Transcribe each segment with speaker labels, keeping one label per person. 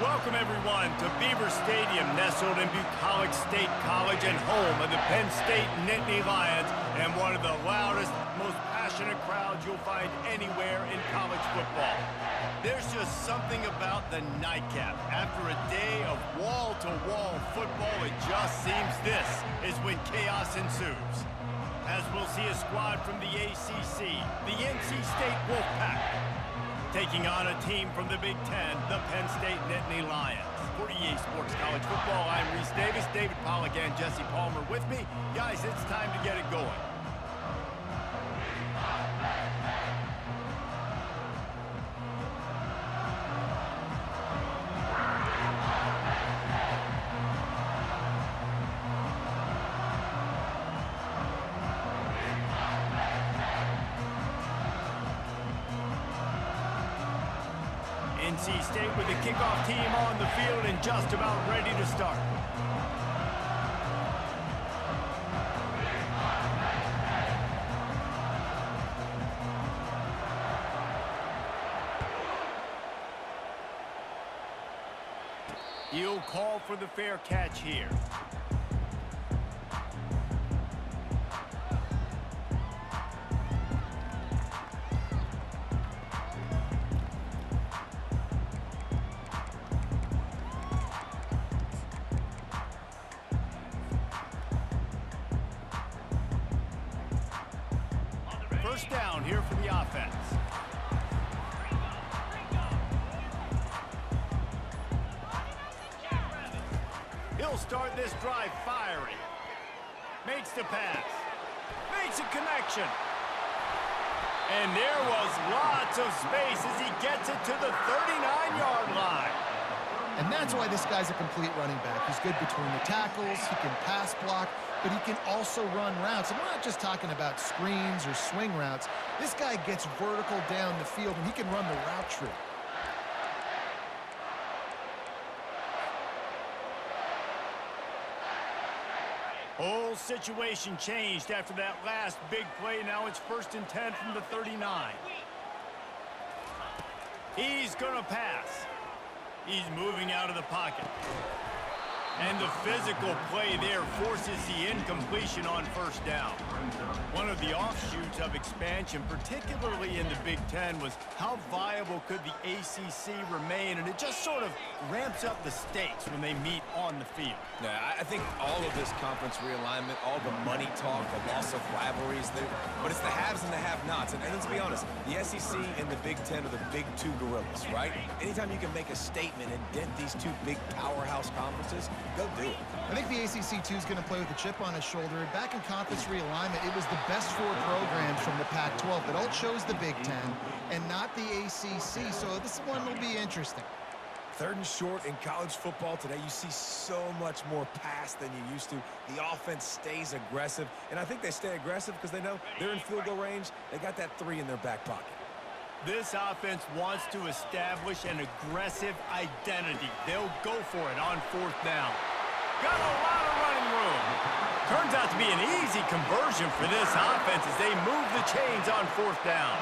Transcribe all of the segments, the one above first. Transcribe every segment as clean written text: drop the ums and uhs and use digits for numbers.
Speaker 1: Welcome, everyone, to Beaver Stadium, nestled in Bucolic State College and home of the Penn State Nittany Lions, and one of the loudest, most passionate crowds you'll find anywhere in college football. There's just something about the nightcap. After a day of wall-to-wall football, it just seems this is when chaos ensues. As we'll see a squad from the ACC, the NC State Wolfpack, taking on a team from the Big Ten, the Penn State Nittany Lions. For EA Sports College Football, I'm Reese Davis, David Pollack, and Jesse Palmer with me. Guys, it's time to get it going. NC State with the kickoff team on the field and just about ready to start. He'll call for the fair catch here. First down here for the offense. He'll start this drive fiery. Makes the pass. Makes a connection. And there was lots of space as he gets it to the 39-yard line.
Speaker 2: And that's why this guy's a complete running back. He's good between the tackles, he can pass block, but he can also run routes. And we're not just talking about screens or swing routes. This guy gets vertical down the field, and he can run the route tree.
Speaker 1: Whole situation changed after that last big play. Now it's 1st and 10 from the 39. He's going to pass. He's moving out of the pocket. And the physical play there forces the incompletion on first down. One of the offshoots of expansion, particularly in the Big Ten, was how viable could the ACC remain, and it just sort of ramps up the stakes when they meet on the field.
Speaker 3: Yeah, I think all of this conference realignment, all the money talk, the loss of rivalries, but it's the haves and the have-nots. And let's be honest, the SEC and the Big Ten are the big two gorillas, right? Anytime you can make a statement and dent these two big powerhouse conferences, go do it.
Speaker 2: I think the ACC, too, is going to play with a chip on his shoulder. Back in conference realignment, it was the best four programs from the Pac-12 that all chose the Big Ten and not the ACC, so this one will be interesting.
Speaker 3: 3rd and short in college football today, you see so much more pass than you used to. The offense stays aggressive, and I think they stay aggressive because they know they're in field goal range. They got that 3 in their back pocket.
Speaker 1: This offense wants to establish an aggressive identity. They'll go for it on 4th down. Got a lot of running room. Turns out to be an easy conversion for this offense as they move the chains on 4th down.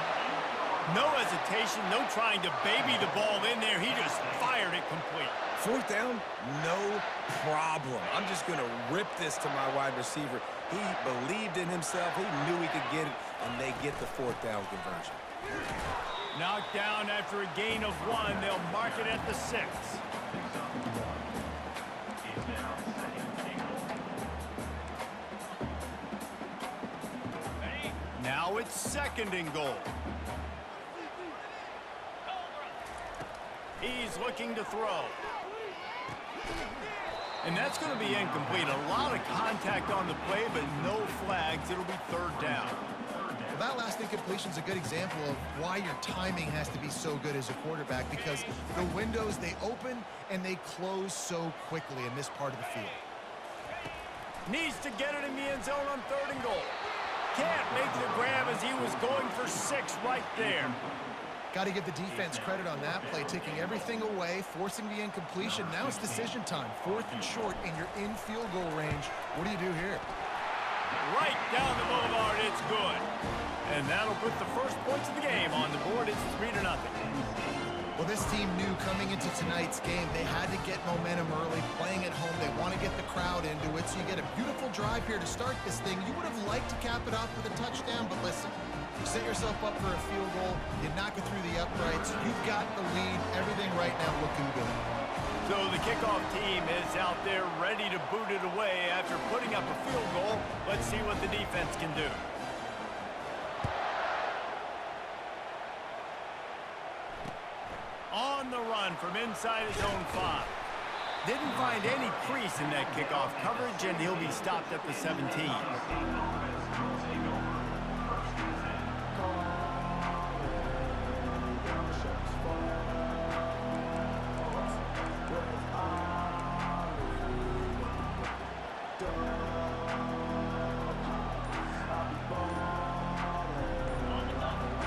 Speaker 1: No hesitation, no trying to baby the ball in there. He just fired it complete.
Speaker 3: 4th down, no problem. I'm just going to rip this to my wide receiver. He believed in himself. He knew he could get it, and they get the 4th down conversion.
Speaker 1: Knocked down after a gain of 1. They'll mark it at the 6. Now it's 2nd and goal. He's looking to throw. And that's going to be incomplete. A lot of contact on the play, but no flags. It'll be 3rd down.
Speaker 2: Well, that last incompletion is a good example of why your timing has to be so good as a quarterback, because the windows, they open and they close so quickly in this part of the field.
Speaker 1: Needs to get it in the end zone on 3rd and goal. Can't make the grab as he was going for 6 right there.
Speaker 2: Got to give the defense credit on that play, taking everything away, forcing the incompletion. Now it's decision time. 4th and short, and you're in field goal range. What do you do here?
Speaker 1: Right down the boulevard, it's good. And that'll put the first points of the game on the board. It's 3-0.
Speaker 2: Well, this team knew coming into tonight's game they had to get momentum early, playing at home. They want to get the crowd into it, so you get a beautiful drive here to start this thing. You would have liked to cap it off with a touchdown, but listen, you set yourself up for a field goal, you knock it through the uprights, you've got the lead, everything right now looking good.
Speaker 1: So the kickoff team is out there ready to boot it away after putting up a field goal. Let's see what the defense can do. On the run from inside his own 5. Didn't find any crease in that kickoff coverage, and he'll be stopped at the 17.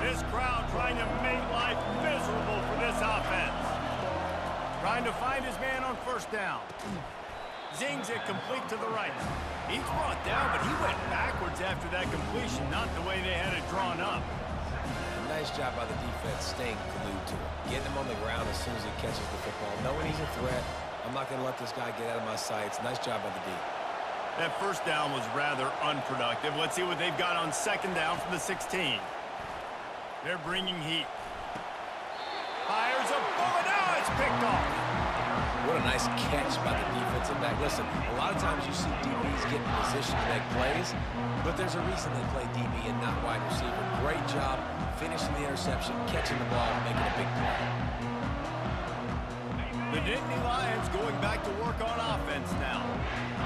Speaker 1: This crowd trying to make life miserable for this offense. Trying to find his man on first down. Zings it complete to the right. He's brought down, but he went backwards after that completion, not the way they had it drawn up.
Speaker 3: Nice job by the defense staying glued to him. Getting him on the ground as soon as he catches the football. Knowing he's a threat, I'm not going to let this guy get out of my sights. Nice job by the D.
Speaker 1: That first down was rather unproductive. Let's see what they've got on second down from the 16. They're bringing heat. Fires a bullet. Now it's picked off.
Speaker 3: What a nice catch by the defensive back. Listen, a lot of times you see DBs get in position to make plays, but there's a reason they play DB and not wide receiver. Great job finishing the interception, catching the ball, and making a big play.
Speaker 1: The Nittany Lions going back to work on offense now.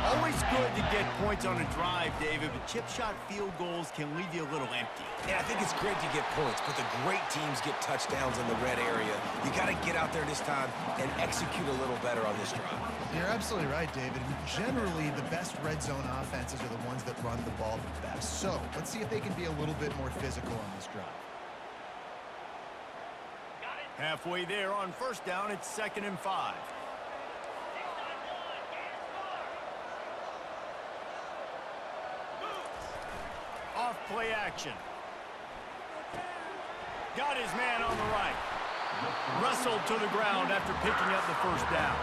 Speaker 1: Always good to get points on a drive, David, but chip shot field goals can leave you a little empty.
Speaker 3: Yeah, I think it's great to get points, but the great teams get touchdowns in the red area. You got to get out there this time and execute a little better on this drive.
Speaker 2: You're absolutely right, David. Generally, the best red zone offenses are the ones that run the ball the best. So let's see if they can be a little bit more physical on this drive.
Speaker 1: Halfway there on first down, it's 2nd and 5. Off play action. Got his man on the right. Wrestled to the ground after picking up the first down.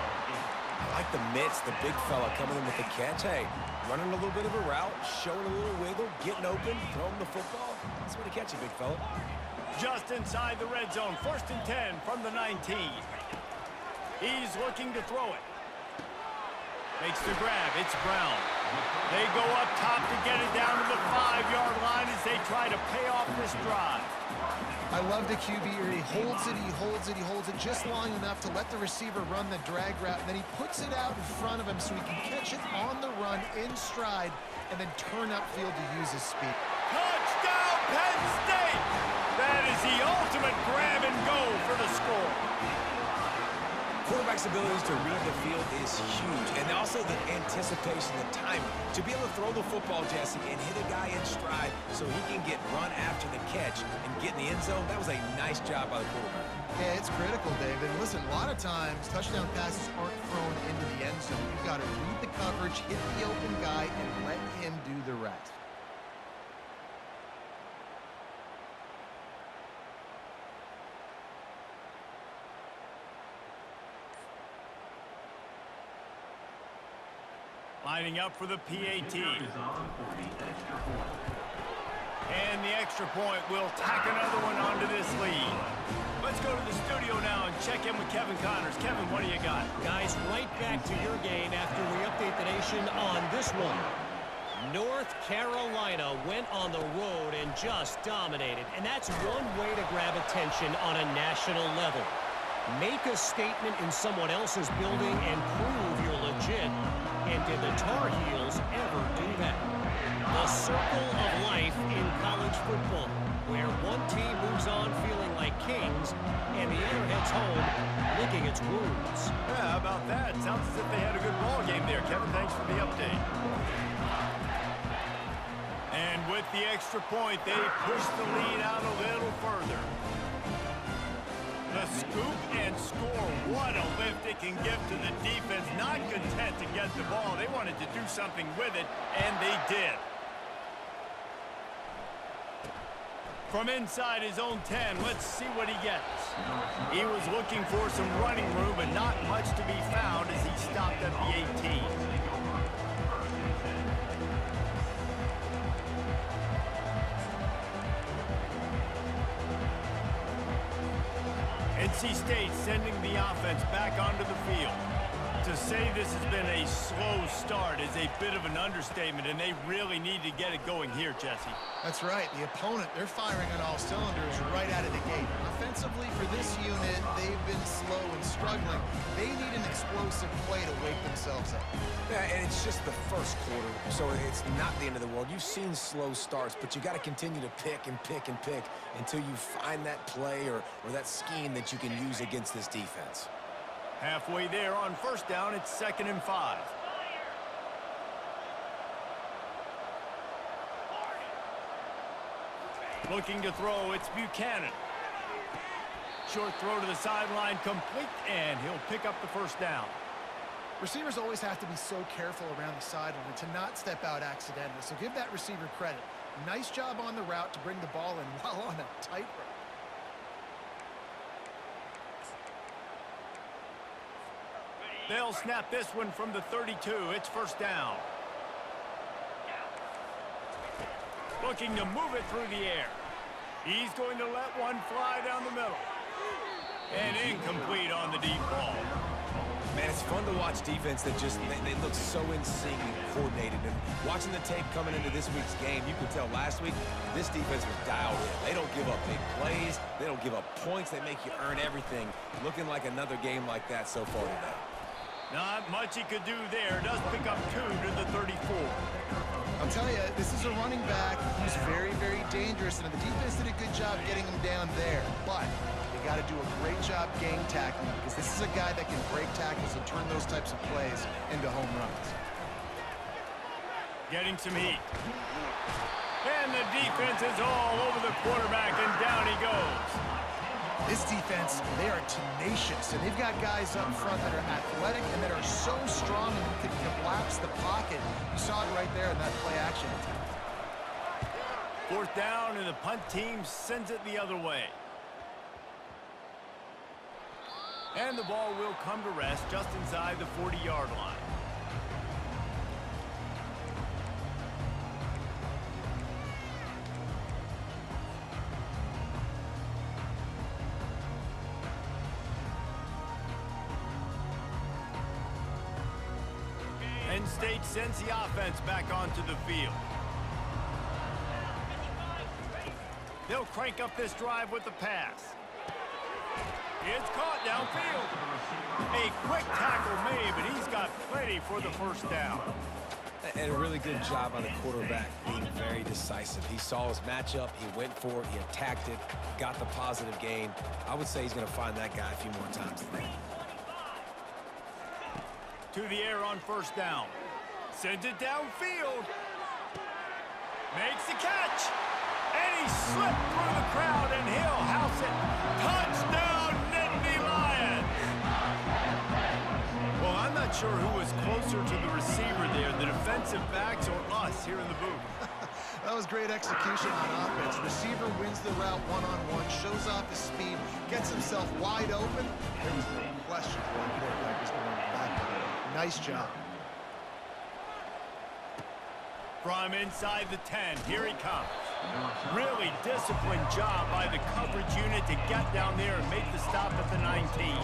Speaker 3: I like the mitts, the big fella coming in with the catch. Hey, running a little bit of a route, showing a little wiggle, getting open, throwing the football. That's what he catch you, big fella.
Speaker 1: Just inside the red zone, 1st and 10 from the 19. He's looking to throw it. Makes the grab. It's Brown. They go up top to get it down to the 5-yard line as they try to pay off this drive.
Speaker 2: I love the QB here. He holds it, he holds it, he holds it just long enough to let the receiver run the drag route, and then he puts it out in front of him so he can catch it on the run in stride and then turn upfield to use his speed.
Speaker 1: Touchdown, Penn State! That is the ultimate grab and go for the score.
Speaker 3: Quarterback's abilities to read the field is huge, and also the anticipation, the timing. To be able to throw the football, Jesse, and hit a guy in stride so he can get run after the catch and get in the end zone, that was a nice job by the quarterback.
Speaker 2: Yeah, it's critical, David. Listen, a lot of times, touchdown passes aren't thrown into the end zone. You've got to read the coverage, hit the open guy, and let him do the rest.
Speaker 1: Lining up for the PAT. And the extra point will tack another one onto this lead. Let's go to the studio now and check in with Kevin Connors. Kevin, what do you got?
Speaker 4: Guys, right back to your game after we update the nation on this one. North Carolina went on the road and just dominated. And that's one way to grab attention on a national level. Make a statement in someone else's building and prove you're legit. And did the Tar Heels ever do that? The circle of life in college football, where one team moves on feeling like kings, and the other heads home licking its wounds.
Speaker 1: Yeah, how about that? Sounds as if they had a good ball game there. Kevin, thanks for the update. And with the extra point, they push the lead out a little further. The scoop and score. What a lift it can give to the defense. Not content to get the ball. They wanted to do something with it, and they did. From inside his own 10, let's see what he gets. He was looking for some running room, but not much to be found as he stopped at the 18. NC State sending the offense back onto the field. To say this has been a slow start is a bit of an understatement, and they really need to get it going here, Jesse.
Speaker 2: That's right. The opponent, they're firing on all cylinders right out of the gate. Offensively, for this unit, they've been slow and struggling. They need an explosive play to wake themselves up.
Speaker 3: Yeah, and it's just the first quarter, so it's not the end of the world. You've seen slow starts, but you got to continue to pick and pick and pick until you find that play or that scheme that you can use against this defense.
Speaker 1: Halfway there on first down, it's 2nd and 5. Looking to throw, it's Buchanan. Short throw to the sideline, complete, and he'll pick up the first down.
Speaker 2: Receivers always have to be so careful around the sideline to not step out accidentally, so give that receiver credit. Nice job on the route to bring the ball in while on a tightrope.
Speaker 1: They'll snap this one from the 32. It's first down. Looking to move it through the air. He's going to let one fly down the middle. And incomplete on the deep ball.
Speaker 3: Man, it's fun to watch defense that just, they look so in sync and coordinated. And watching the tape coming into this week's game, you could tell last week, this defense was dialed in. They don't give up big plays. They don't give up points. They make you earn everything. Looking like another game like that so far today.
Speaker 1: Not much he could do there. Does pick up 2 to the 34.
Speaker 2: I'll tell you, this is a running back who's very, very dangerous, and the defense did a good job getting him down there. But they got to do a great job gang tackling because this is a guy that can break tackles and turn those types of plays into home runs.
Speaker 1: Getting some heat. And the defense is all over the quarterback, and down he goes.
Speaker 2: This defense, they are tenacious, and they've got guys up front that are athletic and that are so strong and can collapse the pocket. You saw it right there in that play-action attempt.
Speaker 1: 4th down, and the punt team sends it the other way. And the ball will come to rest just inside the 40-yard line. Penn State sends the offense back onto the field. They'll crank up this drive with the pass. It's caught downfield. A quick tackle made, but he's got plenty for the first down.
Speaker 3: And a really good job on the quarterback being very decisive. He saw his matchup, he went for it, he attacked it, got the positive gain. I would say he's going to find that guy a few more times today.
Speaker 1: To the air on first down. Sends it downfield. Makes the catch. And he slipped through the crowd, and he'll house it. Touchdown, Nittany Lions. Well, I'm not sure who was closer to the receiver there, the defensive backs or us here in the booth.
Speaker 2: That was great execution on offense. Receiver wins the route one-on-one, shows off his speed, gets himself wide open. There was no question why the quarterback was going back there. Nice job.
Speaker 1: From inside the 10, here he comes. Really disciplined job by the coverage unit to get down there and make the stop at the 19.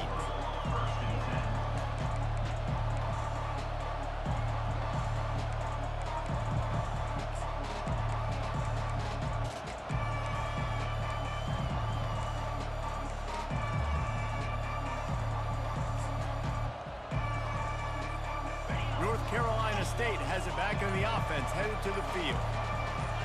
Speaker 1: North Carolina State has it back in the offense, headed to the field.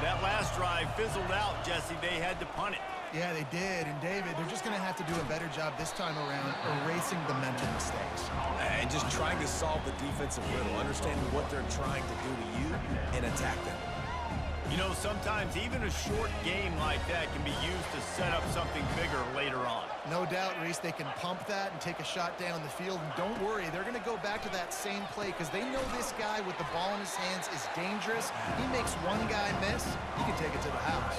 Speaker 1: That last drive fizzled out, Jesse. They had to punt it.
Speaker 2: Yeah, they did. And, David, they're just going to have to do a better job this time around erasing the mental mistakes.
Speaker 3: And just trying to solve the defensive riddle, understanding what they're trying to do to you and attack them.
Speaker 1: You know, sometimes even a short game like that can be used to set up something bigger later on.
Speaker 2: No doubt, Reese, they can pump that and take a shot down the field. And don't worry, they're going to go back to that same play because they know this guy with the ball in his hands is dangerous. He makes one guy miss, he can take it to the house.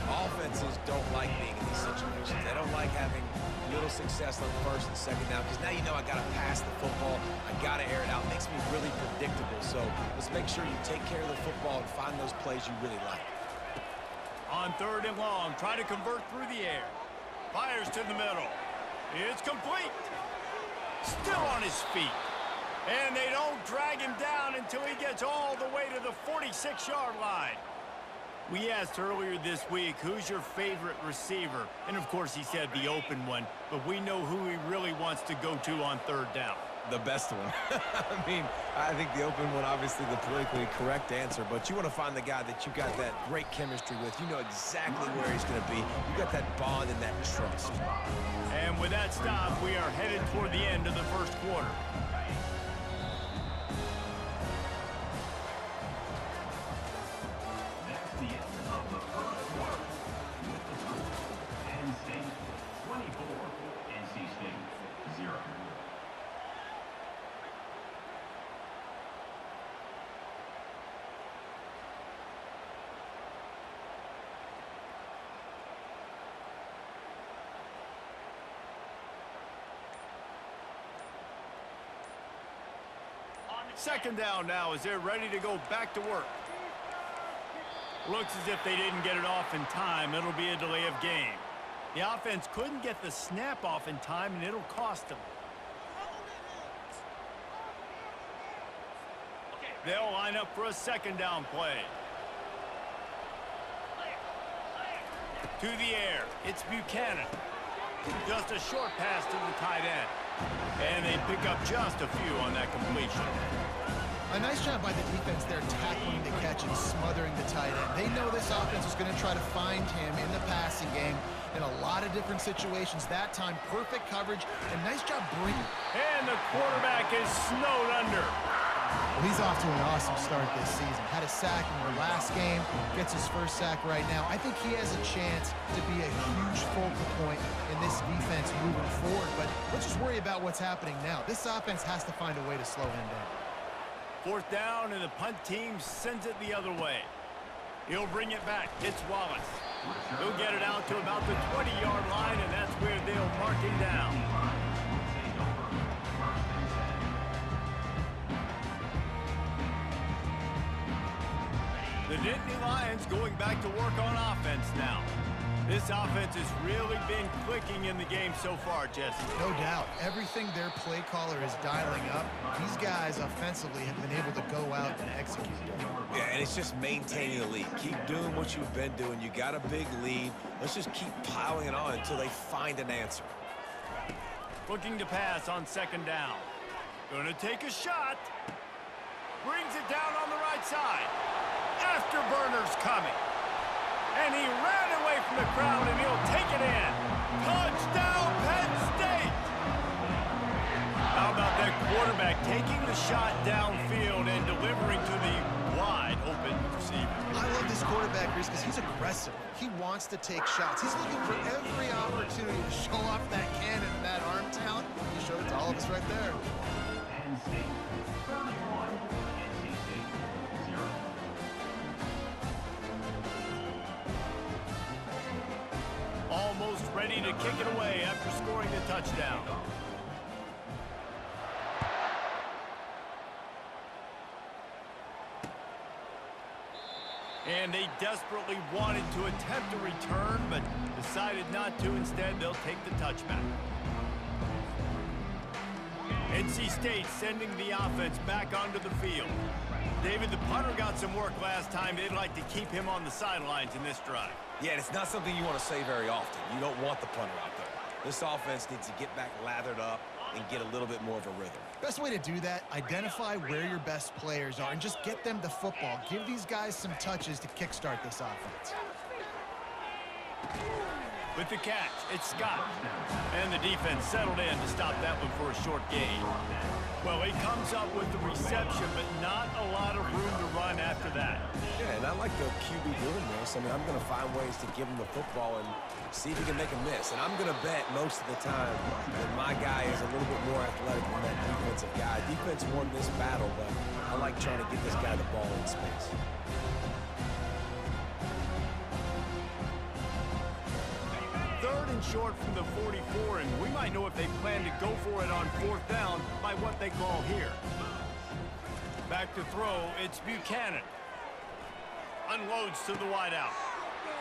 Speaker 3: Offenses don't like being in these situations. They don't like having little success on first and second down because now you know I got to pass the football. I got to air it out. It makes me really predictable. So let's make sure you take care of the football and find those plays you really like.
Speaker 1: On 3rd and long, try to convert through the air. Fires to the middle. It's complete. Still on his feet. And they don't drag him down until he gets all the way to the 46-yard line. We asked earlier this week, who's your favorite receiver? And, of course, he said the open one. But we know who he really wants to go to on 3rd down.
Speaker 3: The best one. I mean, I think the open one, obviously the politically correct answer, but you want to find the guy that you got that great chemistry with. You know exactly where he's going to be. You got that bond and that trust.
Speaker 1: And with that stop, we are headed toward the end of the first quarter. Second down now as they're ready to go back to work. Looks as if they didn't get it off in time. It'll be a delay of game. The offense couldn't get the snap off in time, and it'll cost them. They'll line up for a second down play. To the air, it's Buchanan. Just a short pass to the tight end. And they pick up just a few on that completion.
Speaker 2: A nice job by the defense there tackling the catch and smothering the tight end. They know this offense is going to try to find him in the passing game in a lot of different situations. That time, perfect coverage and nice job bringing.
Speaker 1: And the quarterback is snowed under.
Speaker 2: Well, he's off to an awesome start this season. Had a sack in their last game, gets his first sack right now. I think he has a chance to be a huge focal point in this defense moving forward. But let's just worry about what's happening now. This offense has to find a way to slow him down.
Speaker 1: 4th down, and the punt team sends it the other way. He'll bring it back. It's Wallace. He'll get it out to about the 20-yard line, and that's where they'll mark him down. The Nittany Lions going back to work on offense now. This offense has really been clicking in the game so far, Jesse.
Speaker 2: No doubt. Everything their play caller is dialing up, these guys offensively have been able to go out and execute.
Speaker 3: Yeah, and it's just maintaining the lead. Keep doing what you've been doing. You got a big lead. Let's just keep piling it on until they find an answer.
Speaker 1: Looking to pass on 2nd down. Gonna take a shot. Brings it down on the right side. Afterburner's coming. And he ran away from the crowd, and he'll take it in. Touchdown, Penn State! How about that quarterback taking the shot downfield and delivering to the wide-open receiver?
Speaker 2: I love this quarterback, Reese, because he's aggressive. He wants to take shots. He's looking for every opportunity to show off that cannon and that arm talent. He showed it to all of us right there.
Speaker 5: Penn State, 31, NC State, 0.
Speaker 1: Almost ready to kick it away after scoring the touchdown. And they desperately wanted to attempt a return, but decided not to. Instead, they'll take the touchback. NC State sending the offense back onto the field. David, the punter got some work last time. They'd like to keep him on the sidelines in this drive.
Speaker 3: Yeah, it's not something you want to say very often. You don't want the punter out there. This offense needs to get back lathered up and get a little bit more of a rhythm.
Speaker 2: Best way to do that, identify where your best players are and just get them the football. Give these guys some touches to kickstart this offense.
Speaker 1: With the catch, it's Scott. And the defense settled in to stop that one for a short gain. Well, he comes up with the reception, but not a lot of room to run after that.
Speaker 3: Yeah, and I like the QB doing this. I mean, I'm going to find ways to give him the football and see if he can make a miss. And I'm going to bet most of the time that my guy is a little bit more athletic than that defensive guy. Defense won this battle, but I like trying to get this guy the ball in space.
Speaker 1: short from the 44, and we might know if they plan to go for it on 4th down by what they call here. Back to throw, it's Buchanan. Unloads to the wideout.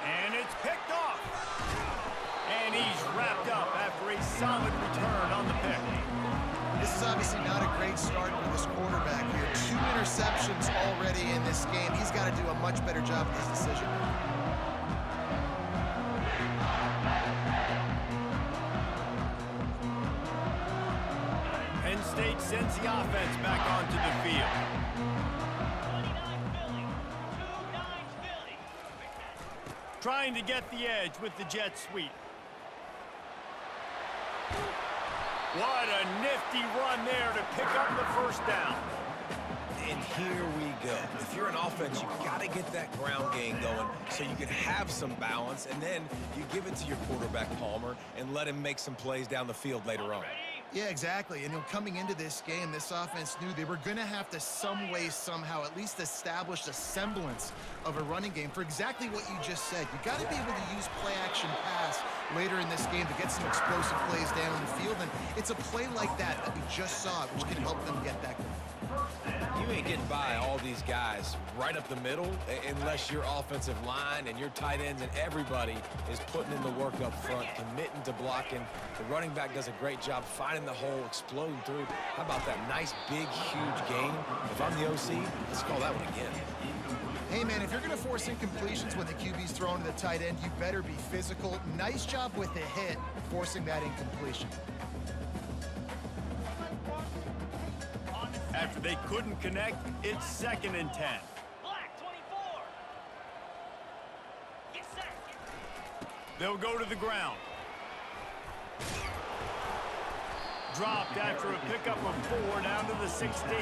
Speaker 1: And it's picked off. And he's wrapped up after a solid return on the pick.
Speaker 2: This is obviously not a great start for this quarterback here. 2 interceptions already in this game. He's got to do a much better job with his decision.
Speaker 1: Penn State sends the offense back onto the field.
Speaker 5: 29 Philly.
Speaker 1: Trying to get the edge with the jet sweep. What a nifty run there to pick up the 1st down.
Speaker 3: And here we go. If you're an offense, you got to get that ground game going so you can have some balance, and then you give it to your quarterback, Palmer, and let him make some plays down the field later on.
Speaker 2: Yeah, exactly. And coming into this game, this offense knew they were going to have to some way, somehow, at least establish a semblance of a running game for exactly what you just said. You got to be able to use play-action pass later in this game to get some explosive plays down the field. And it's a play like that we just saw, which can help them get that going.
Speaker 3: You ain't getting by all these guys right up the middle unless your offensive line and your tight ends and everybody is putting in the work up front, committing to blocking. The running back does a great job finding the hole, exploding through. How about that nice, big, huge gain? If I'm the OC, let's call that one again.
Speaker 2: Hey, man, if you're going to force incompletions when the QB's thrown to the tight end, you better be physical. Nice job with the hit, forcing that incompletion.
Speaker 1: After they couldn't connect, it's 2nd and 10.
Speaker 5: Black 24. Get set.
Speaker 1: They'll go to the ground. Dropped after a pickup of 4 down to the 16.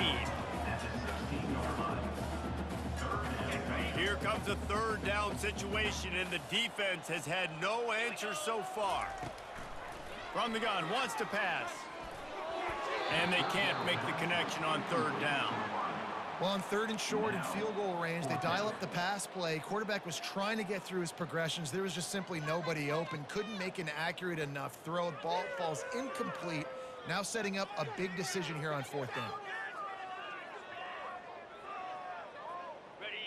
Speaker 1: Here comes a 3rd down situation, and the defense has had no answer so far. From the gun, wants to pass. And they can't make the connection on 3rd down.
Speaker 2: Well, on 3rd and short and field goal range, they dial up the pass play. Quarterback was trying to get through his progressions. There was just simply nobody open. Couldn't make an accurate enough throw. Ball falls incomplete. Now setting up a big decision here on 4th down.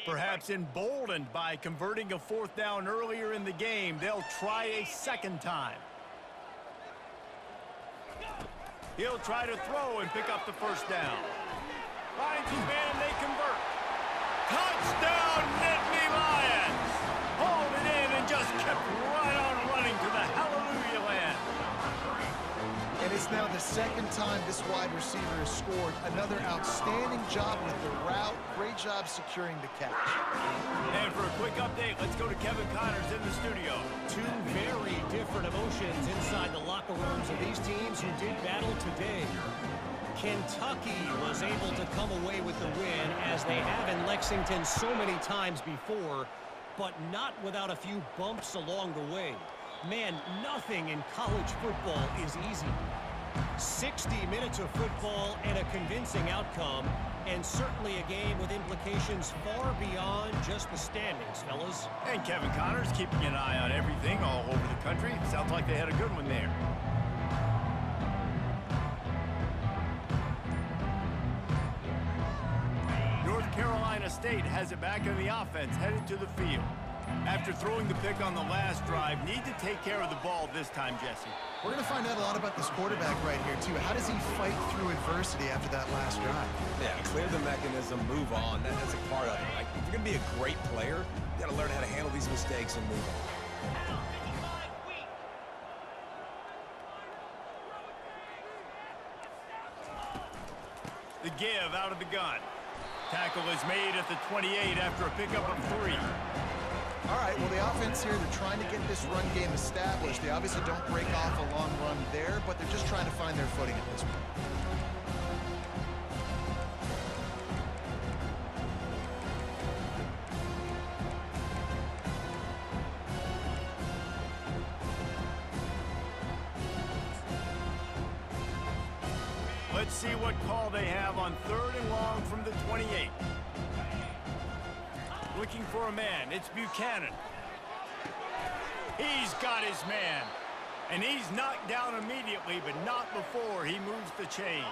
Speaker 1: Perhaps emboldened by converting a 4th down earlier in the game, they'll try a 2nd time. He'll try to throw and pick up the 1st down. Finds his man, they convert. Touchdown, Nittany Lions! Hauled it in and just kept right on running to the hallelujah land.
Speaker 2: And it's now the 2nd time this wide receiver has scored. Another outstanding job with the route. Great job securing the catch.
Speaker 1: And for a quick update, let's go to Kevin Connors in the studio.
Speaker 4: 2 very different emotions inside the locker rooms of these teams who did battle today. Kentucky was able to come away with the win, as they have in Lexington so many times before, but not without a few bumps along the way. Man, nothing in college football is easy. 60 minutes of football and a convincing outcome, and certainly a game with implications far beyond just the standings, fellas.
Speaker 1: And Kevin Connors keeping an eye on everything all over the country. Sounds like they had a good one there. North Carolina State has it back in the offense, headed to the field. After throwing the pick on the last drive, need to take care of the ball this time, Jesse.
Speaker 2: We're going to find out a lot about this quarterback right here, too. How does he fight through adversity after that last drive?
Speaker 3: Yeah, clear the mechanism, move on. That's a part of it, right? If you're going to be a great player, you got to learn how to handle these mistakes and move on.
Speaker 1: The give out of the gun. Tackle is made at the 28 after a pickup of 3.
Speaker 2: All right, well, the offense here, they're trying to get this run game established. They obviously don't break off a long run there, but they're just trying to find their footing at this point.
Speaker 1: Let's see what call they have on 3rd and long from the 28. Looking for a man. It's Buchanan. He's got his man. And he's knocked down immediately, but not before he moves the chains.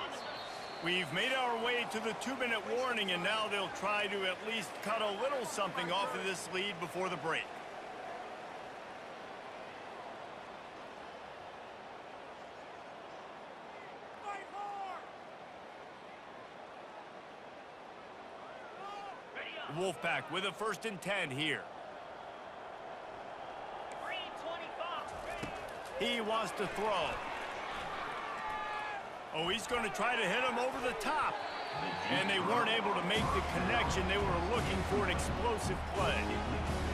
Speaker 1: We've made our way to the 2-minute warning, and now they'll try to at least cut a little something off of this lead before the break. Wolfpack with a 1st and 10 here.
Speaker 5: Green 25.
Speaker 1: He wants to throw. Oh, he's going to try to hit him over the top. And they weren't able to make the connection. They were looking for an explosive play.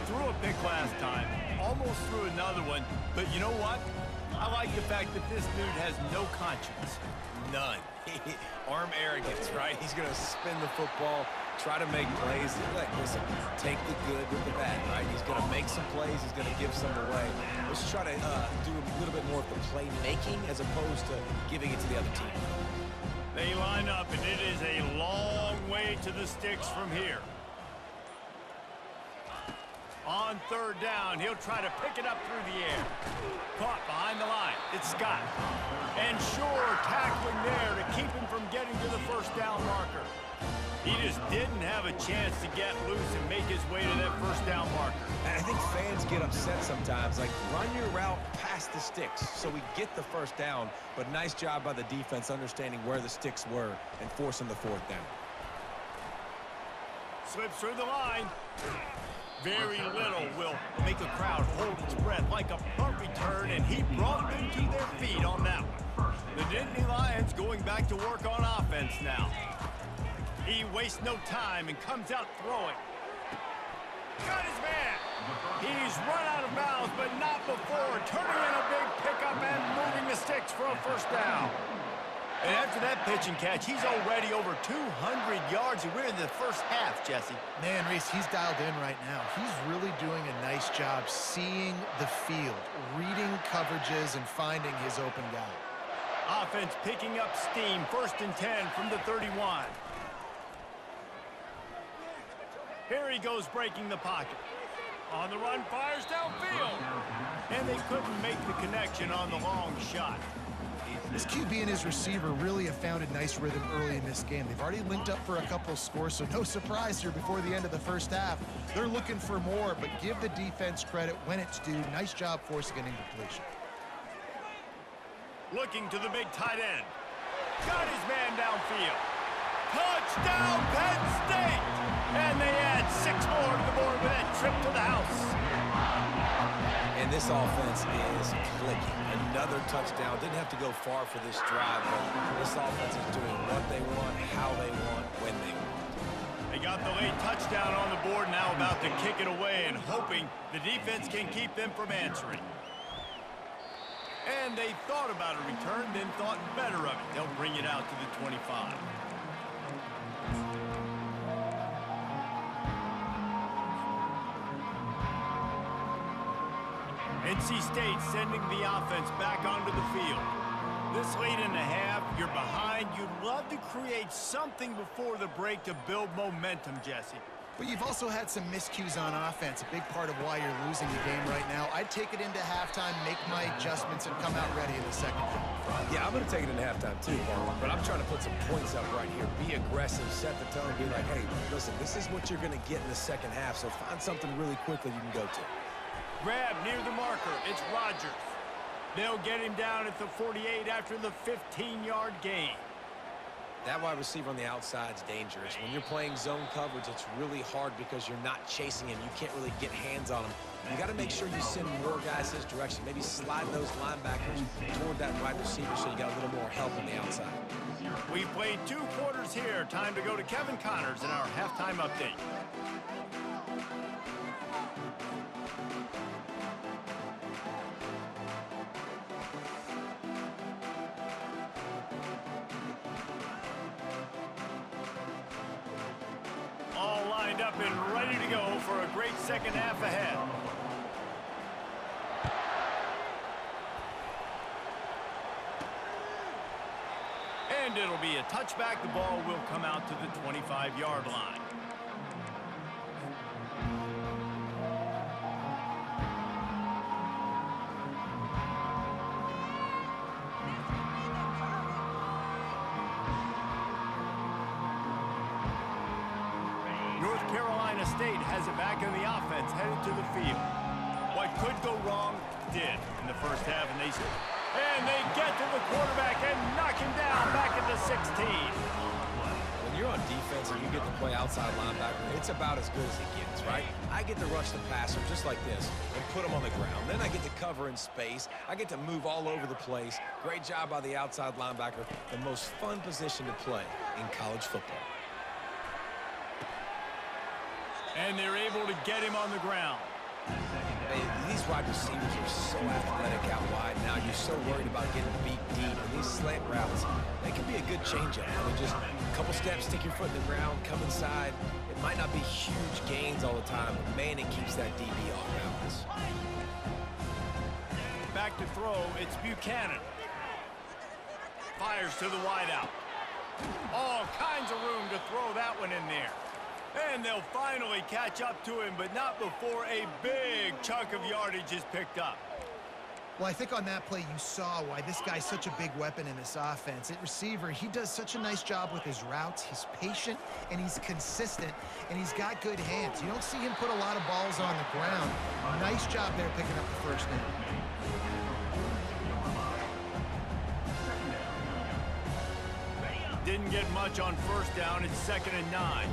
Speaker 1: Threw a pick last time. Almost threw another one. But you know what? I like the fact that this dude has no conscience.
Speaker 3: None. Arm arrogance, right? He's going to spin the football, try to make plays. Listen, take the good with the bad, right? He's going to make some plays. He's going to give some away. Let's try to do a little bit more of the playmaking as opposed to giving it to the other team.
Speaker 1: They line up, and it is a long way to the sticks from here. On 3rd down, he'll try to pick it up through the air. Caught behind the line. It's Scott. And sure, tackling there to keep him from getting to the 1st down marker. He just didn't have a chance to get loose and make his way to that 1st down marker.
Speaker 3: And I think fans get upset sometimes. Like, run your route past the sticks so we get the 1st down. But nice job by the defense understanding where the sticks were and forcing the 4th down.
Speaker 1: Slips through the line. Very little will make a crowd hold its breath like a punt return, and he brought them to their feet on that one. The Nittany Lions going back to work on offense now. He wastes no time and comes out throwing. Got his man. He's run out of bounds, but not before turning in a big pickup and moving the sticks for a 1st down. And after that pitch and catch, he's already over 200 yards, and we're in the 1st half, Jesse.
Speaker 2: Man, Reese, he's dialed in right now. He's really doing a nice job seeing the field, reading coverages, and finding his open guy.
Speaker 1: Offense picking up steam, 1st and 10 from the 31. Here he goes breaking the pocket. On the run, fires downfield. And they couldn't make the connection on the long shot.
Speaker 2: This QB and his receiver really have found a nice rhythm early in this game. They've already linked up for a couple of scores, so no surprise here before the end of the 1st half. They're looking for more, but give the defense credit when it's due. Nice job forcing an incompletion.
Speaker 1: Looking to the big tight end. Got his man downfield. Touchdown, Penn State! And they add 6 more to the board with that trip to the house.
Speaker 3: And this offense is clicking. Another touchdown. Didn't have to go far for this drive, but this offense is doing what they want, how they want, when they want.
Speaker 1: They got the late touchdown on the board, now about to kick it away and hoping the defense can keep them from answering. And they thought about a return, then thought better of it. They'll bring it out to the 25. NC State sending the offense back onto the field. This late in the half, you're behind. You'd love to create something before the break to build momentum, Jesse.
Speaker 2: But you've also had some miscues on offense, a big part of why you're losing the game right now. I'd take it into halftime, make my adjustments, and come out ready in the 2nd half.
Speaker 3: Yeah, I'm going to take it into halftime too, Paul. But I'm trying to put some points up right here. Be aggressive, set the tone, be like, hey, listen, this is what you're going to get in the 2nd half, so find something really quickly you can go to.
Speaker 1: Grab near the marker. It's Rodgers. They'll get him down at the 48 after the 15-yard gain.
Speaker 3: That wide receiver on the outside is dangerous. When you're playing zone coverage, it's really hard because you're not chasing him. You can't really get hands on him. You got to make sure you send more guys his direction. Maybe slide those linebackers toward that wide receiver so you got a little more help on the outside.
Speaker 1: We've played 2 quarters here. Time to go to Kevin Connors in our halftime update. All lined up and ready to go for a great 2nd half ahead. And it'll be a touchback. The ball will come out to the 25-yard line. Carolina State has it back in the offense, headed to the field. What could go wrong did in the first half, and they get to the quarterback and knock him down back at the 16.
Speaker 3: When you're on defense and you get to play outside linebacker, it's about as good as it gets, right? I get to rush the passer just like this and put him on the ground. Then I get to cover in space. I get to move all over the place. Great job by the outside linebacker. The most fun position to play in college football.
Speaker 1: And they're able to get him on the ground.
Speaker 3: Hey, these wide receivers are so athletic out wide now. You're so worried about getting beat deep. And these slant routes, they can be a good changeup. I mean, just a couple steps, stick your foot in the ground, come inside. It might not be huge gains all the time, but man, it keeps that DB off balance.
Speaker 1: Back to throw, it's Buchanan. Fires to the wideout. All kinds of room to throw that one in there. And they'll finally catch up to him, but not before a big chunk of yardage is picked up.
Speaker 2: Well, I think on that play you saw why this guy's such a big weapon in this offense. At receiver, he does such a nice job with his routes. He's patient, and he's consistent, and he's got good hands. You don't see him put a lot of balls on the ground. Nice job there picking up the first down.
Speaker 1: Didn't get much on first down. It's 2nd and 9.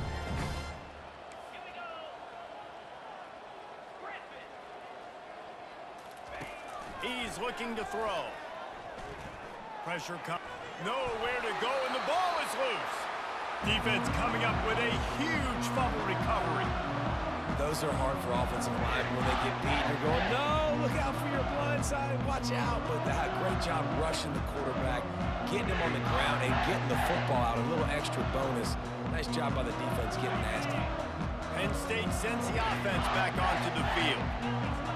Speaker 1: He's looking to throw. Pressure comes. Nowhere to go, and the ball is loose. Defense coming up with a huge fumble recovery.
Speaker 3: Those are hard for offensive line. When they get beat, you're going, no, look out for your blind side, watch out. But that great job rushing the quarterback, getting him on the ground, and getting the football out. A little extra bonus. Nice job by the defense getting nasty.
Speaker 1: Penn State sends the offense back onto the field.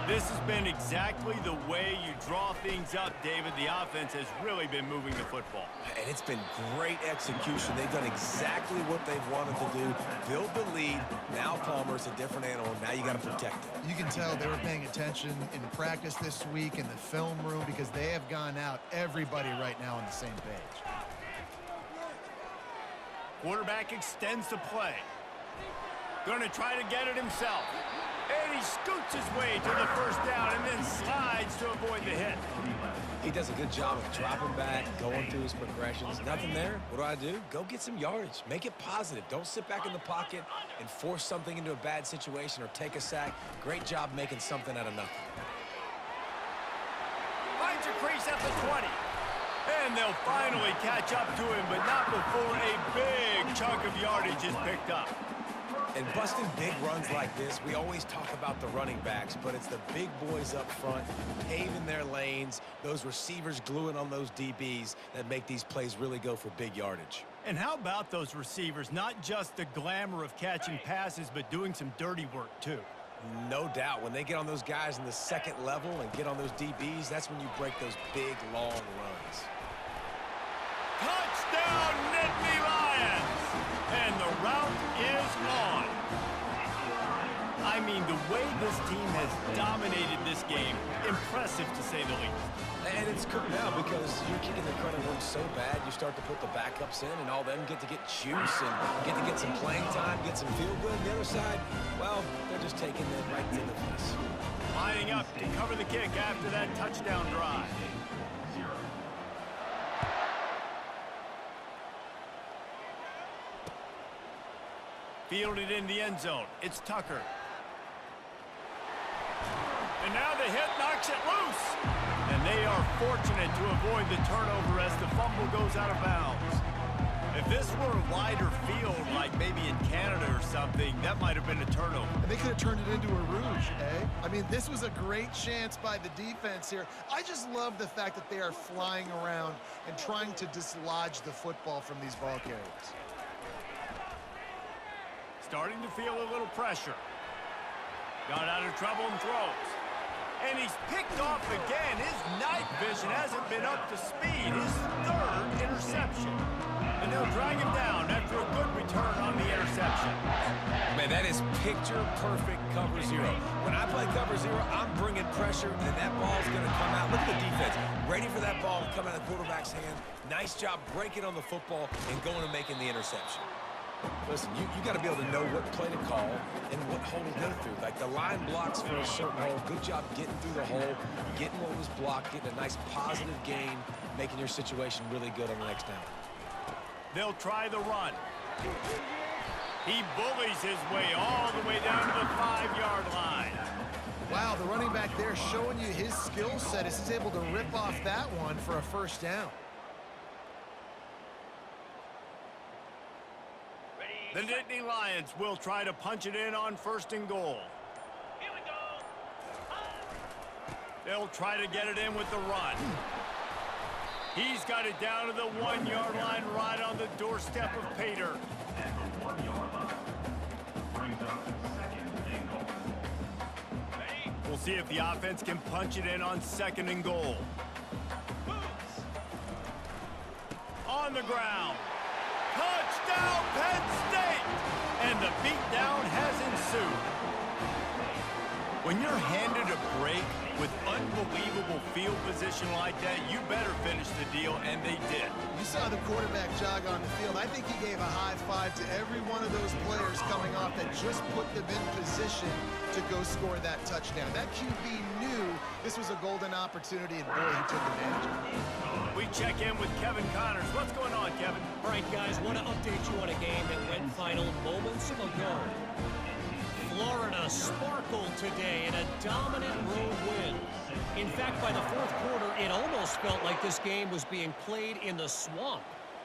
Speaker 1: This has been exactly the way you draw things up, David. The offense has really been moving the football.
Speaker 3: And it's been great execution. They've done exactly what they've wanted to do. Build the lead. Now Palmer's a different animal. Now you got to protect it.
Speaker 2: You can tell they were paying attention in practice this week in the film room because they have gone out, everybody right now on the same page.
Speaker 1: Quarterback extends the play. Going to try to get it himself. And he scoots his way to the first down and then slides to avoid the hit.
Speaker 3: He does a good job of dropping back, going through his progressions. Nothing there. What do? Go get some yardage. Make it positive. Don't sit back in the pocket and force something into a bad situation or take a sack. Great job making something out of nothing.
Speaker 1: Finds a crease at the 20. And they'll finally catch up to him, but not before a big chunk of yardage is picked up.
Speaker 3: And busting big runs like this, we always talk about the running backs, but it's the big boys up front, paving their lanes, those receivers gluing on those DBs that make these plays really go for big yardage.
Speaker 1: And how about those receivers? Not just the glamour of catching passes, but doing some dirty work, too.
Speaker 3: No doubt. When they get on those guys in the second level and get on those DBs, that's when you break those big, long runs.
Speaker 1: Touchdown, Nittany Lions! And the route is on. I mean, the way this team has dominated this game, impressive to say the least.
Speaker 3: And it's cool now because you're kicking the credit room so bad, you start to put the backups in, and all them get to get juice and get to get some playing time, get some feel good. The other side, well, they're just taking it right to the face.
Speaker 1: Lining up to cover the kick after that touchdown drive. Fielded in the end zone. It's Tucker. And now the hit knocks it loose. And they are fortunate to avoid the turnover as the fumble goes out of bounds. If this were a wider field, like maybe in Canada or something, that might have been a turnover.
Speaker 2: And they could have turned it into a rouge, eh? I mean, this was a great chance by the defense here. I just love the fact that they are flying around and trying to dislodge the football from these ball carriers.
Speaker 1: Starting to feel a little pressure. Got out of trouble and throws. And he's picked off again. His night vision hasn't been up to speed. His third interception. And they'll drag him down after a good return on the interception.
Speaker 3: Man, that is picture-perfect cover zero. When I play cover zero, I'm bringing pressure, and that ball's going to come out. Look at the defense. Ready for that ball to come out of the quarterback's hand. Nice job breaking on the football and going and making the interception. Listen, you got to be able to know what play to call and what hole to go through. Like the line blocks for a certain hole. Good job getting through the hole, getting what was blocked, getting a nice positive gain, making your situation really good on the next down.
Speaker 1: They'll try the run. He bullies his way all the way down to the 5-yard line.
Speaker 2: Wow, the running back there showing you his skill set as he's able to rip off that one for a first down.
Speaker 1: The Nittany Lions will try to punch it in on 1st and goal.
Speaker 5: Here we go.
Speaker 1: They'll try to get it in with the run. He's got it down to the 1-yard line right on the doorstep of Pater.
Speaker 6: At the 1-yard line. Brings up 2nd and goal.
Speaker 1: We'll see if the offense can punch it in on 2nd and goal. On the ground. Touchdown, Penn State! And the beatdown has ensued. When you're handed a break with unbelievable field position like that, you better finish the deal, and they did.
Speaker 2: You saw the quarterback jog on the field. I think he gave a high five to every one of those players coming off that just put them in position to go score that touchdown. That QB knew this was a golden opportunity, and boy, he took advantage of it.
Speaker 1: We check in with Kevin Connors. What's going on, Kevin?
Speaker 4: All right, guys, want to update you on a game that went final moments ago. Florida sparkled today in a dominant road win. In fact, by the 4th quarter, it almost felt like this game was being played in the swamp.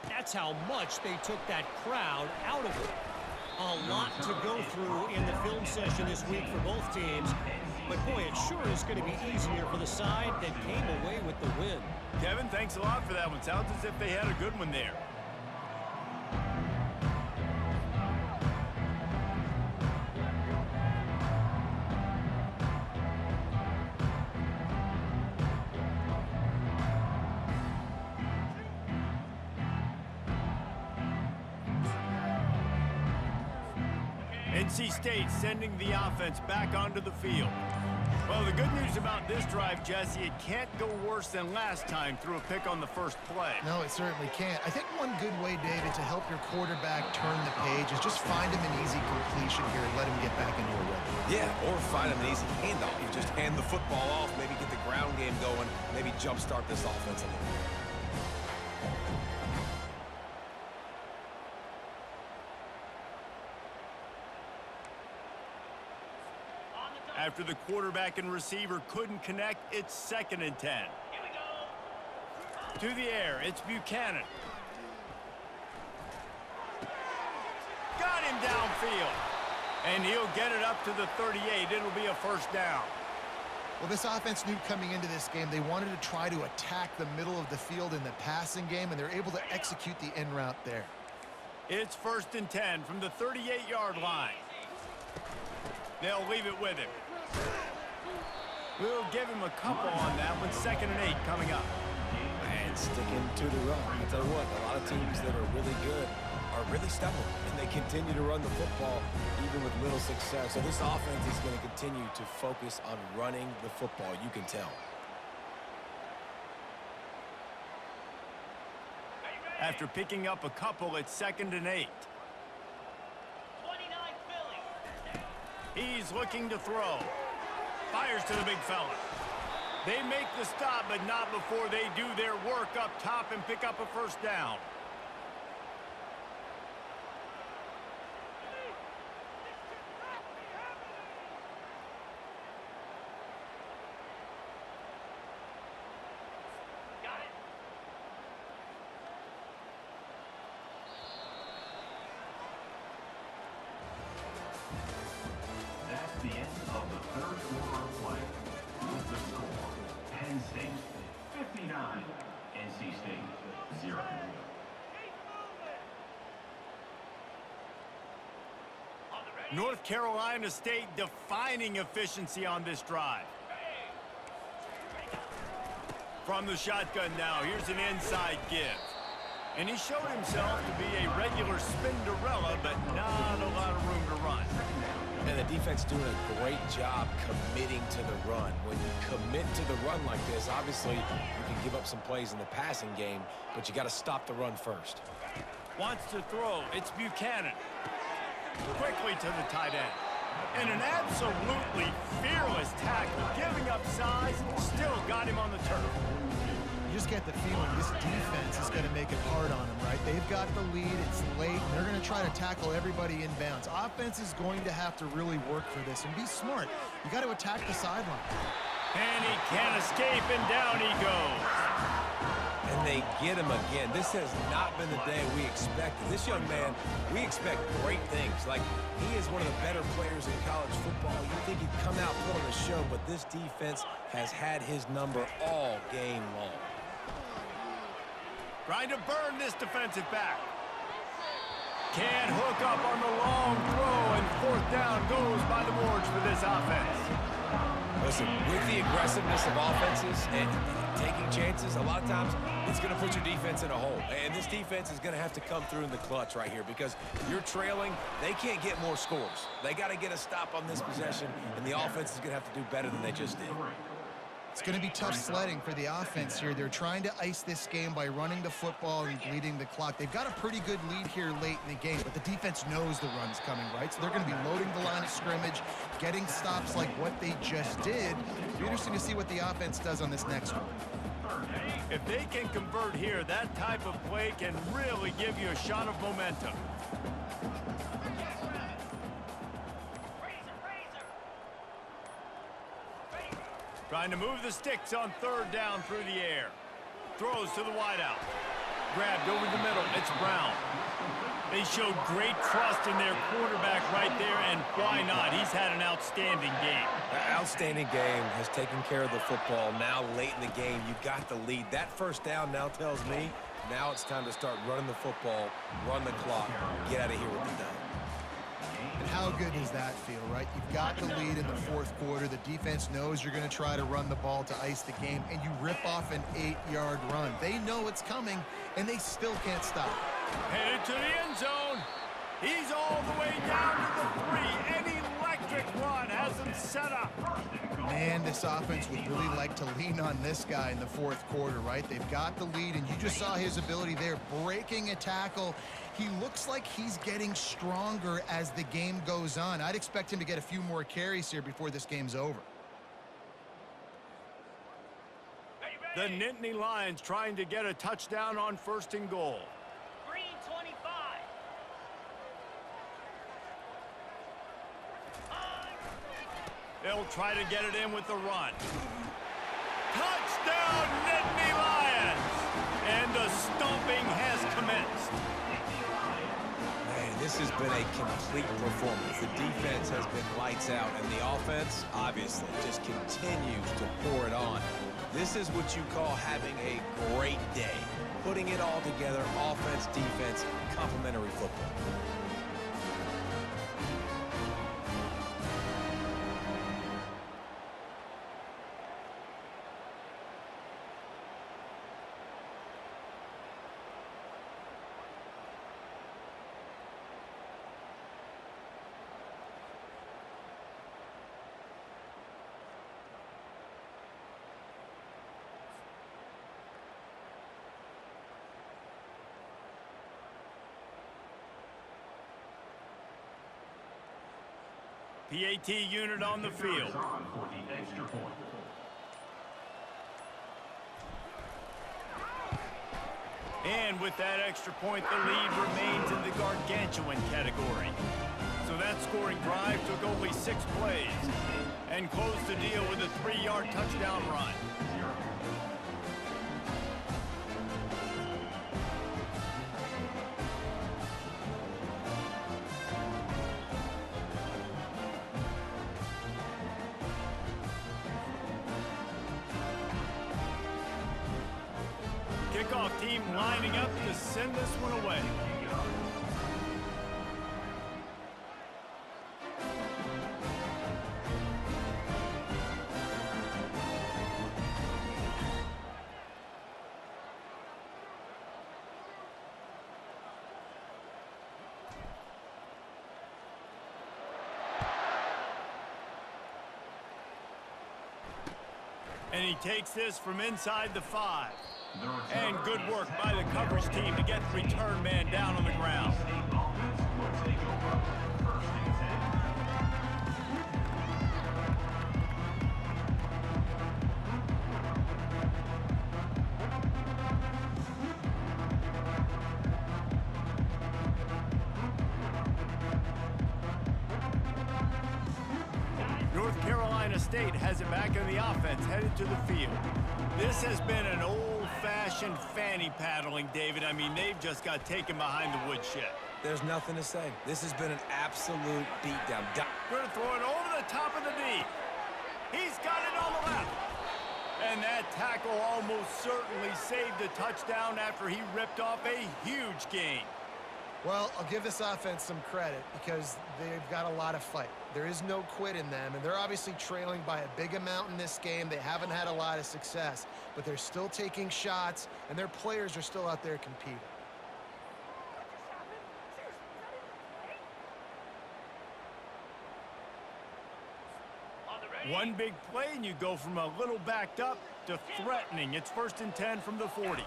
Speaker 4: That's how much they took that crowd out of it. A lot to go through in the film session this week for both teams. But boy, it sure is going to be easier for the side that came away with the win.
Speaker 1: Kevin, thanks a lot for that one. Sounds as if they had a good one there. NC State sending the offense back onto the field. Well, the good news about this drive, Jesse, it can't go worse than last time through a pick on the first play.
Speaker 2: No, it certainly can't. I think one good way, David, to help your quarterback turn the page is just find him an easy completion here and let him get back into a rhythm.
Speaker 3: Yeah, or find him an easy handoff. You just hand the football off, maybe get the ground game going, maybe jumpstart this offense a little bit.
Speaker 1: After the quarterback and receiver couldn't connect, it's 2nd and 10.
Speaker 5: Here we go.
Speaker 1: To the air, it's Buchanan. Got him downfield. And he'll get it up to the 38. It'll be a first down.
Speaker 2: Well, this offense knew coming into this game they wanted to try to attack the middle of the field in the passing game, and they're able to execute the in route there.
Speaker 1: It's 1st and 10 from the 38-yard line. They'll leave it with him. We'll give him a couple on that one. 2nd and 8 coming up.
Speaker 3: And sticking to the run. I'll tell you what, a lot of teams that are really good are really stubborn, and they continue to run the football even with little success. So this offense is going to continue to focus on running the football. You can tell.
Speaker 1: After picking up a couple, it's 2nd and 8.
Speaker 5: 29 Philly.
Speaker 1: He's looking to throw. Fires to the big fella. They make the stop, but not before they do their work up top and pick up a first down.
Speaker 5: Got it.
Speaker 6: That's the end of the 3rd quarter of play. With the score, Penn State 59, NC State 0.
Speaker 1: North Carolina State defining efficiency on this drive. From the shotgun now, here's an inside give. And he showed himself to be a regular Spinderella, but not a lot of room to run.
Speaker 3: And the defense doing a great job committing to the run. When you commit to the run like this, obviously you can give up some plays in the passing game, but you got to stop the run first.
Speaker 1: Wants to throw. It's Buchanan. Quickly to the tight end. And an absolutely fearless tackle. Giving up size, still got him on the turf.
Speaker 2: You just get the feeling this defense is going to make it hard on them, right? They've got the lead. It's late. And they're going to try to tackle everybody inbounds. Offense is going to have to really work for this and be smart. You got to attack the sideline.
Speaker 1: And he can't escape, and down he goes.
Speaker 3: And they get him again. This has not been the day we expected. This young man, we expect great things. Like, he is one of the better players in college football. You think he'd come out, put on a show, but this defense has had his number all game long.
Speaker 1: Trying to burn this defensive back. Can't hook up on the long throw, and fourth down goes by the boards for this offense.
Speaker 3: Listen, with the aggressiveness of offenses and taking chances, a lot of times it's going to put your defense in a hole. And this defense is going to have to come through in the clutch right here because you're trailing. They can't get more scores. They got to get a stop on this possession, and the offense is going to have to do better than they just did.
Speaker 2: It's going to be tough sledding for the offense here. They're trying to ice this game by running the football and bleeding the clock. They've got a pretty good lead here late in the game, but the defense knows the run's coming, right? So they're going to be loading the line of scrimmage, getting stops like what they just did. It'll be interesting to see what the offense does on this next one.
Speaker 1: If they can convert here, that type of play can really give you a shot of momentum. Trying to move the sticks on third down through the air. Throws to the wideout. Grabbed over the middle. It's Brown. They showed great trust in their quarterback right there, and why not? He's had an outstanding game.
Speaker 3: Outstanding game, has taken care of the football. Now late in the game, you got the lead. That first down now tells me now it's time to start running the football, run the clock, get out of here with the dub.
Speaker 2: And how good does that feel, right? You've got the lead in the fourth quarter. The defense knows you're going to try to run the ball to ice the game, and you rip off an 8-yard run. They know it's coming, and they still can't stop.
Speaker 1: Headed to the end zone. He's all the way down to the 3. An electric run has him set up.
Speaker 2: Man, this offense would really like to lean on this guy in the fourth quarter, right? They've got the lead, and you just saw his ability there, breaking a tackle. He looks like he's getting stronger as the game goes on. I'd expect him to get a few more carries here before this game's over.
Speaker 1: The Nittany Lions trying to get a touchdown on 1st and goal.
Speaker 5: Green 25.
Speaker 1: They'll try to get it in with the run. Touchdown, Nittany Lions! And the stomping has commenced.
Speaker 3: Man, this has been a complete performance. The defense has been lights out, and the offense, obviously, just continues to pour it on. This is what you call having a great day. Putting it all together, offense, defense, complementary football.
Speaker 1: PAT unit on the field.
Speaker 6: On for the extra point.
Speaker 1: And with that extra point, the lead remains in the gargantuan category. So that scoring drive took only 6 plays and closed the deal with a 3-yard touchdown run. Kickoff team lining up to send this one away. And he takes this from inside the 5. And good work by the coverage team to get the return man down on the ground.
Speaker 6: Offense will take over. First and 10.
Speaker 1: North Carolina State has it back in the offense, headed to the field. This has been an old-fashioned fanny paddling, David. I mean, they've just got taken behind the woodshed.
Speaker 3: There's nothing to say. This has been an absolute beatdown.
Speaker 1: Going to throw it over the top of the knee. He's got it on the left. And that tackle almost certainly saved a touchdown after he ripped off a huge gain.
Speaker 2: Well, I'll give this offense some credit because they've got a lot of fight. There is no quit in them, and they're obviously trailing by a big amount in this game. They haven't had a lot of success, but they're still taking shots, and their players are still out there competing.
Speaker 5: On the ready.
Speaker 1: One big play, and you go from a little backed up to threatening. It's 1st and 10 from the 40.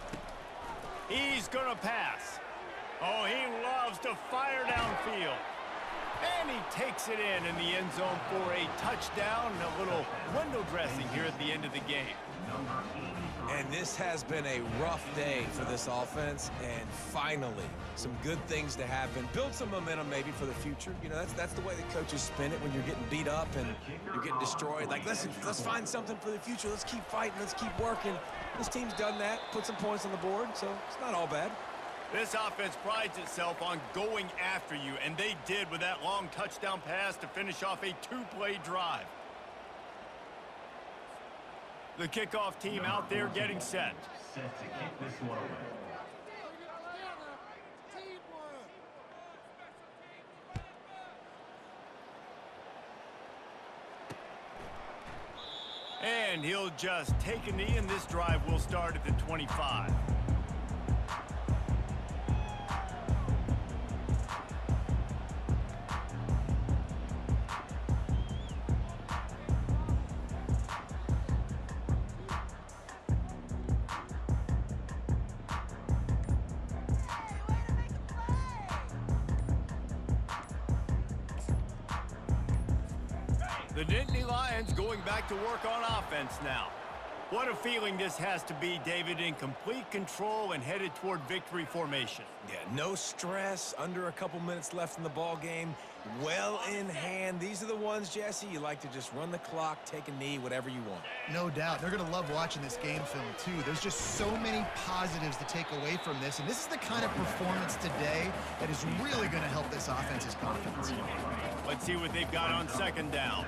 Speaker 1: He's going to pass. Oh, he loves to fire downfield. And he takes it in the end zone for a touchdown and a little window dressing here at the end of the game.
Speaker 3: And this has been a rough day for this offense, and finally, some good things to happen. Build some momentum maybe for the future. You know, that's the way the coaches spin it when you're getting beat up and you're getting destroyed. Like, let's find something for the future. Let's keep fighting. Let's keep working. This team's done that, put some points on the board, so it's not all bad.
Speaker 1: This offense prides itself on going after you, and they did with that long touchdown pass to finish off a two-play drive. The kickoff team out there getting set.
Speaker 6: Set to kick this one away.
Speaker 1: And he'll just take a knee, and this drive will start at the 25. The Nittany Lions going back to work on offense now. What a feeling this has to be, David, in complete control and headed toward victory formation.
Speaker 3: Yeah, no stress, under a couple minutes left in the ball game, well in hand. These are the ones, Jesse, you like to just run the clock, take a knee, whatever you want.
Speaker 2: No doubt. They're going to love watching this game film, too. There's just so many positives to take away from this, and this is the kind of performance today that is really going to help this offense's confidence.
Speaker 1: Let's see what they've got on 2nd down.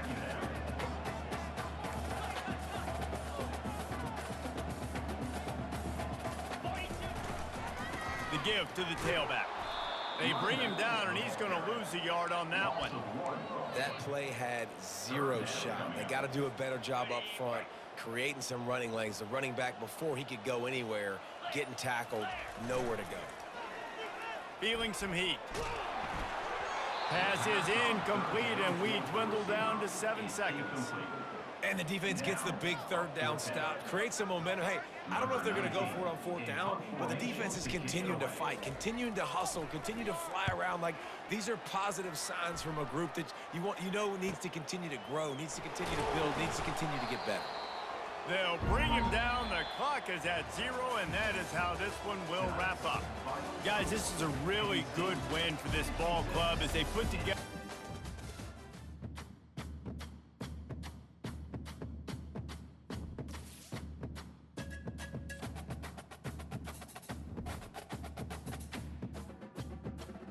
Speaker 1: The give to the tailback. They bring him down, and he's going to lose a yard on that one.
Speaker 3: That play had zero shot. They got to do a better job up front, creating some running lanes. The running back, before he could go anywhere, getting tackled, nowhere to go.
Speaker 1: Feeling some heat. Pass is incomplete, and we dwindle down to 7 seconds.
Speaker 3: And the defense gets the big 3rd down stop, creates some momentum. Hey, I don't know if they're going to go for it on 4th down, but the defense is continuing to fight, continuing to hustle, continue to fly around. Like, these are positive signs from a group that you know needs to continue to grow, needs to continue to build, needs to continue to get better.
Speaker 1: They'll bring him down. The clock is at 0, and that is how this one will wrap up. Guys, this is a really good win for this ball club as they put together